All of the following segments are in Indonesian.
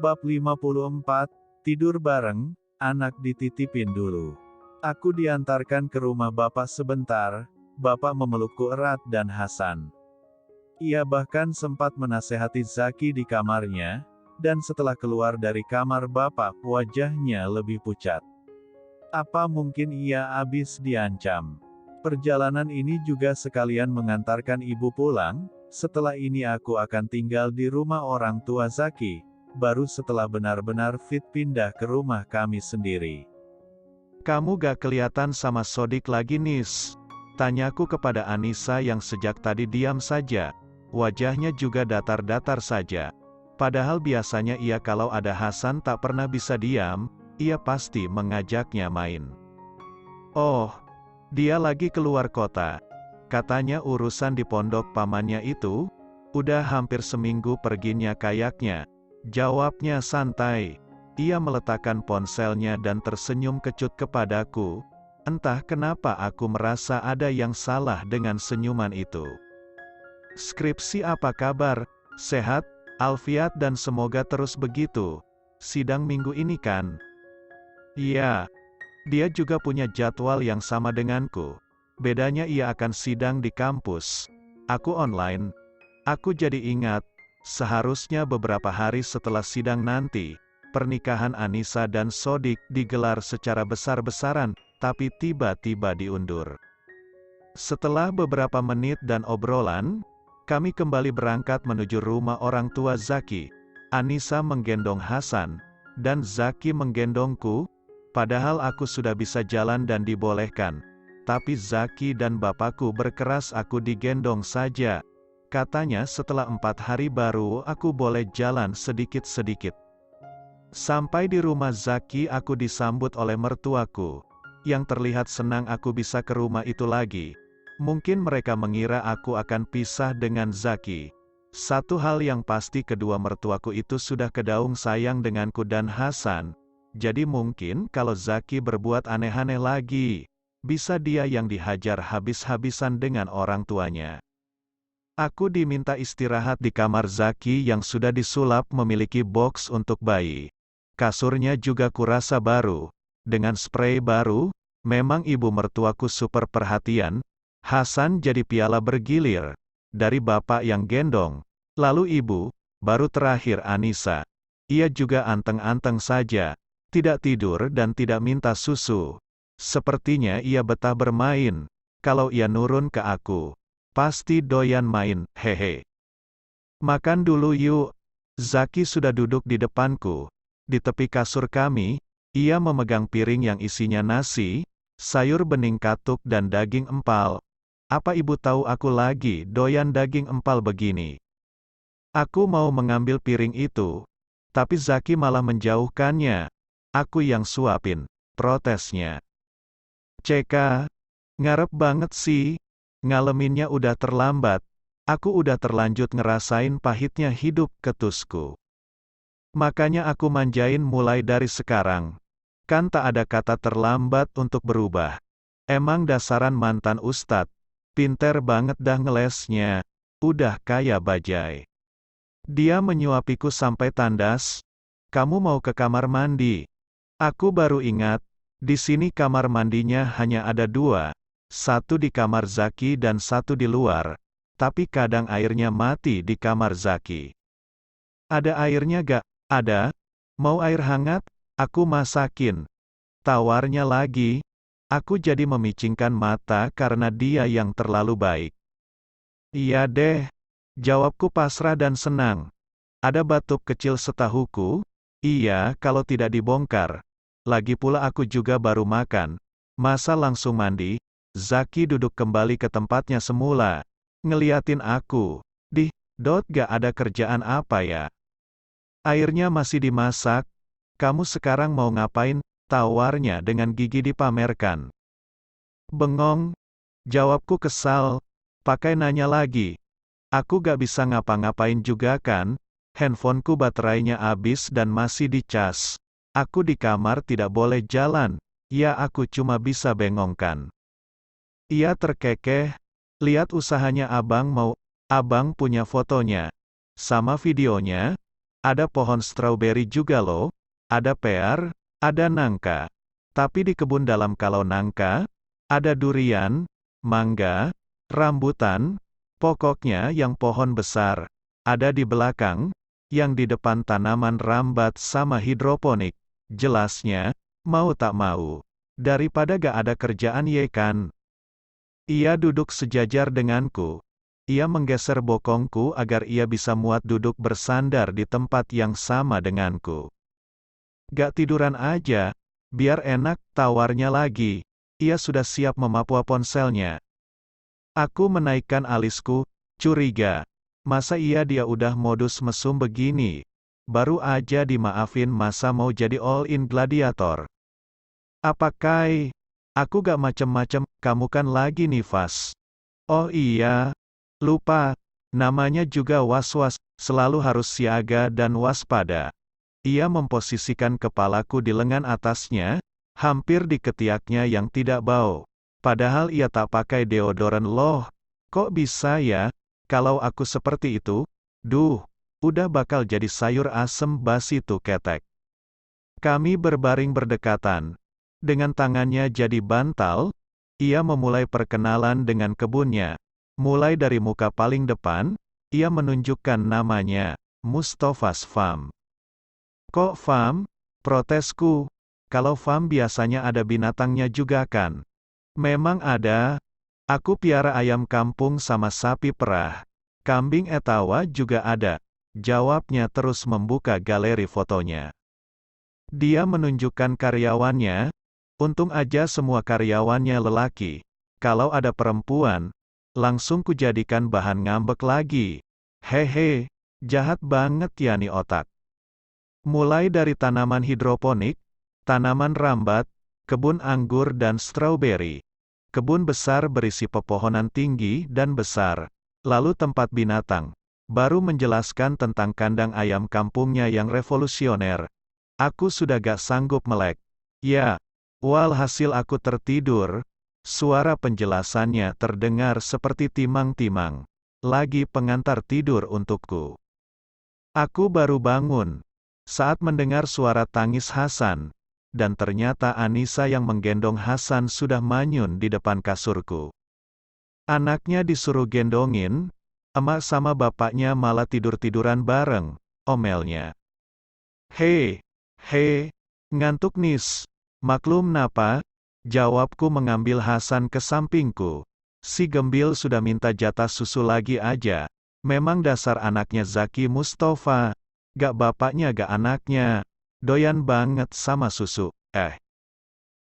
Bab 54, tidur bareng, anak dititipin dulu. Aku diantarkan ke rumah bapak sebentar, bapak memelukku erat dan Hasan. Ia bahkan sempat menasehati Zaki di kamarnya, dan setelah keluar dari kamar bapak, wajahnya lebih pucat. Apa mungkin ia habis diancam? Perjalanan ini juga sekalian mengantarkan ibu pulang, setelah ini aku akan tinggal di rumah orang tua Zaki, baru setelah benar-benar fit pindah ke rumah kami sendiri. Kamu gak kelihatan sama Sodik lagi Nis? Tanyaku kepada Anissa yang sejak tadi diam saja. Wajahnya juga datar-datar saja. Padahal biasanya ia kalau ada Hasan tak pernah bisa diam, ia pasti mengajaknya main. Oh, dia lagi keluar kota. Katanya urusan di pondok pamannya itu, udah hampir seminggu perginya kayaknya. Jawabnya santai. Ia meletakkan ponselnya dan tersenyum kecut kepadaku. Entah kenapa aku merasa ada yang salah dengan senyuman itu. Skripsi apa kabar? Sehat, Alfiat dan semoga terus begitu. Sidang minggu ini kan? Iya. Dia juga punya jadwal yang sama denganku. Bedanya ia akan sidang di kampus. Aku online. Aku jadi ingat, seharusnya beberapa hari setelah sidang nanti, pernikahan Anissa dan Sodik digelar secara besar-besaran, tapi tiba-tiba diundur. Setelah beberapa menit dan obrolan, kami kembali berangkat menuju rumah orang tua Zaki. Anissa menggendong Hasan, dan Zaki menggendongku, padahal aku sudah bisa jalan dan dibolehkan. Tapi Zaki dan bapakku berkeras aku digendong saja. Katanya setelah 4 hari baru aku boleh jalan sedikit-sedikit. Sampai di rumah Zaki aku disambut oleh mertuaku. Yang terlihat senang aku bisa ke rumah itu lagi. Mungkin mereka mengira aku akan pisah dengan Zaki. Satu hal yang pasti kedua mertuaku itu sudah kedaung sayang denganku dan Hasan. Jadi mungkin kalau Zaki berbuat aneh-aneh lagi, bisa dia yang dihajar habis-habisan dengan orang tuanya. Aku diminta istirahat di kamar Zaki yang sudah disulap memiliki box untuk bayi. Kasurnya juga kurasa baru. Dengan spray baru, memang ibu mertuaku super perhatian. Hasan jadi piala bergilir. Dari bapak yang gendong. Lalu ibu, baru terakhir Anissa. Ia juga anteng-anteng saja. Tidak tidur dan tidak minta susu. Sepertinya ia betah bermain. Kalau ia nurun ke aku, pasti doyan main, hehe. Makan dulu yuk. Zaki sudah duduk di depanku. Di tepi kasur kami, ia memegang piring yang isinya nasi, sayur bening katuk dan daging empal. Apa ibu tahu aku lagi doyan daging empal begini? Aku mau mengambil piring itu, tapi Zaki malah menjauhkannya. Aku yang suapin, protesnya. Ceka, ngarep banget sih, ngalaminnya udah terlambat. Aku udah terlanjut ngerasain pahitnya hidup, ketusku. Makanya aku manjain mulai dari sekarang. Kan tak ada kata terlambat untuk berubah. Emang dasaran mantan ustadz. Pinter banget dah ngelesnya. Udah kaya bajai. Dia menyuapiku sampai tandas. Kamu mau ke kamar mandi? Aku baru ingat, di sini kamar mandinya hanya ada 2. Satu di kamar Zaki dan satu di luar. Tapi kadang airnya mati di kamar Zaki. Ada airnya gak? Ada. Mau air hangat? Aku masakin. Tawarnya lagi. Aku jadi memicingkan mata karena dia yang terlalu baik. Iya deh. Jawabku pasrah dan senang. Ada batup kecil setahuku? Iya, kalau tidak dibongkar. Lagi pula aku juga baru makan. Masa langsung mandi? Zaki duduk kembali ke tempatnya semula. Ngeliatin aku. Gak ada kerjaan apa ya? Airnya masih dimasak. Kamu sekarang mau ngapain? Tawarnya dengan gigi dipamerkan. Bengong. Jawabku kesal. Pakai nanya lagi. Aku gak bisa ngapa-ngapain juga kan? Handphoneku baterainya habis dan masih dicas. Aku di kamar tidak boleh jalan. Ya aku cuma bisa bengongkan. Ia terkekeh. Lihat usahanya abang mau. Abang punya fotonya. Sama videonya. Ada pohon stroberi juga loh. Ada pear, ada nangka. Tapi di kebun dalam kalau nangka, ada durian, mangga, rambutan, pokoknya yang pohon besar. Ada di belakang, yang di depan tanaman rambat sama hidroponik. Jelasnya, mau tak mau. Daripada gak ada kerjaan ye kan. Ia duduk sejajar denganku. Ia menggeser bokongku agar ia bisa muat duduk bersandar di tempat yang sama denganku. Gak tiduran aja, biar enak, tawarnya lagi. Ia sudah siap memapua ponselnya. Aku menaikkan alisku, curiga. Masa dia udah modus mesum begini? Baru aja dimaafin masa mau jadi all-in gladiator. Apa Kai? Aku gak macem-macem, kamu kan lagi nifas. Oh iya, lupa. Namanya juga was-was, selalu harus siaga dan waspada. Ia memposisikan kepalaku di lengan atasnya, hampir di ketiaknya yang tidak bau. Padahal ia tak pakai deodoran loh. Kok bisa ya? Kalau aku seperti itu, duh, udah bakal jadi sayur asem basi tuh ketek. Kami berbaring berdekatan. Dengan tangannya jadi bantal, ia memulai perkenalan dengan kebunnya. Mulai dari muka paling depan, ia menunjukkan namanya, Mustafa's Farm. Kok farm? Protesku. Kalau farm biasanya ada binatangnya juga kan? Memang ada. Aku piara ayam kampung sama sapi perah. Kambing etawa juga ada. Jawabnya terus membuka galeri fotonya. Dia menunjukkan karyawannya. Untung aja semua karyawannya lelaki. Kalau ada perempuan, langsung kujadikan bahan ngambek lagi. Hehe, jahat banget ya nih otak. Mulai dari tanaman hidroponik, tanaman rambat, kebun anggur dan stroberi. Kebun besar berisi pepohonan tinggi dan besar. Lalu tempat binatang. Baru menjelaskan tentang kandang ayam kampungnya yang revolusioner. Aku sudah gak sanggup melek. Ya, walhasil aku tertidur. Suara penjelasannya terdengar seperti timang-timang. Lagi pengantar tidur untukku. Aku baru bangun saat mendengar suara tangis Hasan. Dan ternyata Anissa yang menggendong Hasan sudah manyun di depan kasurku. Anaknya disuruh gendongin, emak sama bapaknya malah tidur-tiduran bareng, omelnya. Hei, ngantuk nis. Maklum napa? Jawabku mengambil Hasan ke sampingku. Si Gembil sudah minta jatah susu lagi aja. Memang dasar anaknya Zaki Mustafa. Gak bapaknya gak anaknya. Doyan banget sama susu.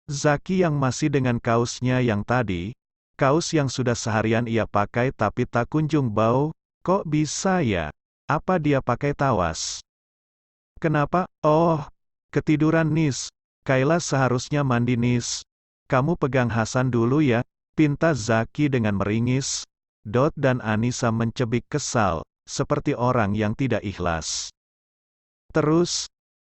Zaki yang masih dengan kaosnya yang tadi, kaos yang sudah seharian ia pakai tapi tak kunjung bau, kok bisa ya? Apa dia pakai tawas? Kenapa? Oh, ketiduran nis. Kayla seharusnya mandi nis. Kamu pegang Hasan dulu ya, pinta Zaki dengan meringis. Dot dan Anissa mencebik kesal, seperti orang yang tidak ikhlas. Terus,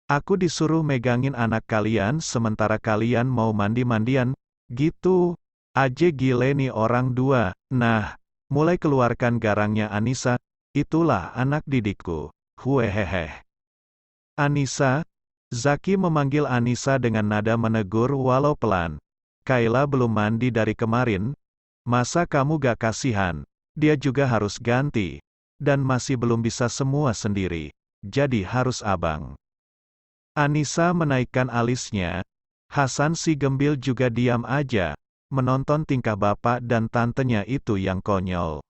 aku disuruh megangin anak kalian sementara kalian mau mandi-mandian, gitu. Aje gile nih orang dua. Nah, mulai keluarkan garangnya Anissa, itulah anak didikku. Huehehe. Anissa, Zaki memanggil Anissa dengan nada menegur walau pelan. Kayla belum mandi dari kemarin. Masa kamu gak kasihan? Dia juga harus ganti. Dan masih belum bisa semua sendiri. Jadi harus abang. Anissa menaikkan alisnya. Hasan si Gembil juga diam aja, menonton tingkah bapak dan tantenya itu yang konyol.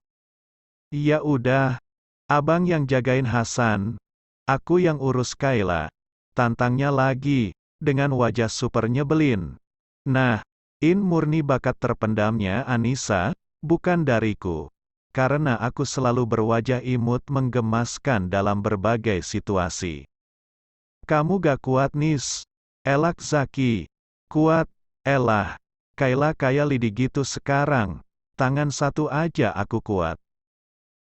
Ya udah, abang yang jagain Hasan, aku yang urus Kayla. Tantangnya lagi, dengan wajah super nyebelin. Nah, murni bakat terpendamnya Anissa, bukan dariku. Karena aku selalu berwajah imut menggemaskan dalam berbagai situasi. Kamu gak kuat nis. Elak Zaki. Kuat, elah. Kayla kayak lidi gitu sekarang. Tangan satu aja aku kuat.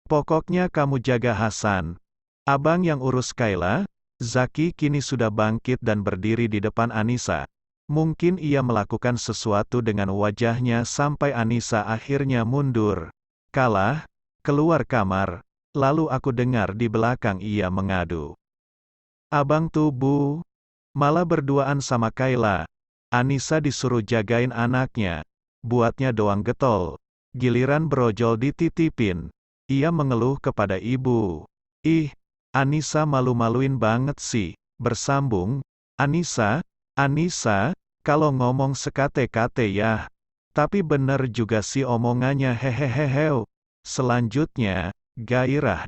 Pokoknya kamu jaga Hasan. Abang yang urus Kayla. Zaki kini sudah bangkit dan berdiri di depan Anissa. Mungkin ia melakukan sesuatu dengan wajahnya sampai Anissa akhirnya mundur. Kalah, keluar kamar. Lalu aku dengar di belakang ia mengadu. Abang tuh Bu, malah berduaan sama Kayla. Anissa disuruh jagain anaknya. Buatnya doang getol. Giliran brojol dititipin. Ia mengeluh kepada ibu. Ih, Anissa malu-maluin banget sih. Bersambung, Anissa, kalau ngomong sekate-kate ya. Tapi bener juga sih omongannya hehehehe. Selanjutnya, gairah